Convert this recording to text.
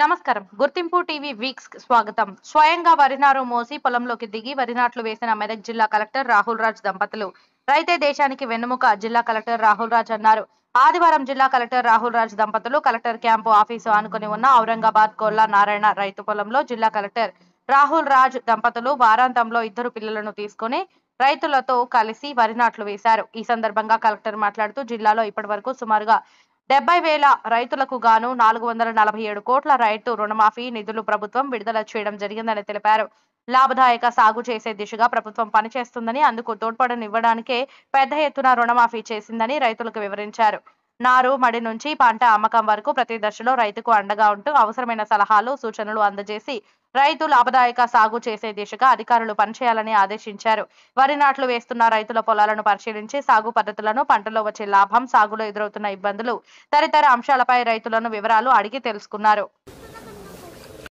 నమస్కారం. గుర్తింపు TV weeks స్వాగతం. స్వయంగా వరి నారు మోసి పొలంలోకి దిగి వరి నాట్లు వేసిన మెదక్ జిల్లా కలెక్టర్ రాహుల్ రాజ్ దంపతులు. రైతే దేశానికి వెన్నెముక జిల్లా కలెక్టర్ రాహుల్ రాజ్ అన్నారు. ఆదివారం జిల్లా కలెక్టర్ రాహుల్ రాజ్ దంపతులు కలెక్టర్ క్యాంపు ఆఫీసు ఆనుకుని ఉన్న ఔరంగాబాద్ గొల్లా నారాయణ రైతు పొలంలో జిల్లా కలెక్టర్ రాహుల్ రాజ్ దంపతులు వారాంతంలో ఇద్దరు పిల్లలను తీసుకుని రైతులతో కలిసి వరి నాట్లు వేశారు. ఈ సందర్భంగా కలెక్టర్ మాట్లాడుతూ జిల్లాలో ఇప్పటివరకు సుమారుగా 70,000 రైతులకు గాను 447 కోట్ల రైతు రుణమాఫీ నిధులు ప్రభుత్వం విడుదల చేయడం జరిగిందని తెలిపారు. లాభదాయక సాగు చేసే దిశగా ప్రభుత్వం పనిచేస్తుందని, అందుకు తోడ్పాటునివ్వడానికే పెద్ద ఎత్తున రుణమాఫీ చేసిందని రైతులకు వివరించారు. నారు మడి నుంచి పంట అమ్మకం వరకు ప్రతి దశలో రైతుకు అండగా ఉంటూ అవసరమైన సలహాలు, సూచనలు అందజేసి రైతు లాభదాయక సాగు చేసే దిశగా అధికారులు పనిచేయాలని ఆదేశించారు. వరి నాట్లు వేస్తున్న రైతుల పొలాలను పరిశీలించి సాగు పద్ధతులను, పంటలో వచ్చే లాభం, సాగులో ఎదురవుతున్న ఇబ్బందులు తదితర అంశాలపై రైతులను వివరాలు అడిగి తెలుసుకున్నారు.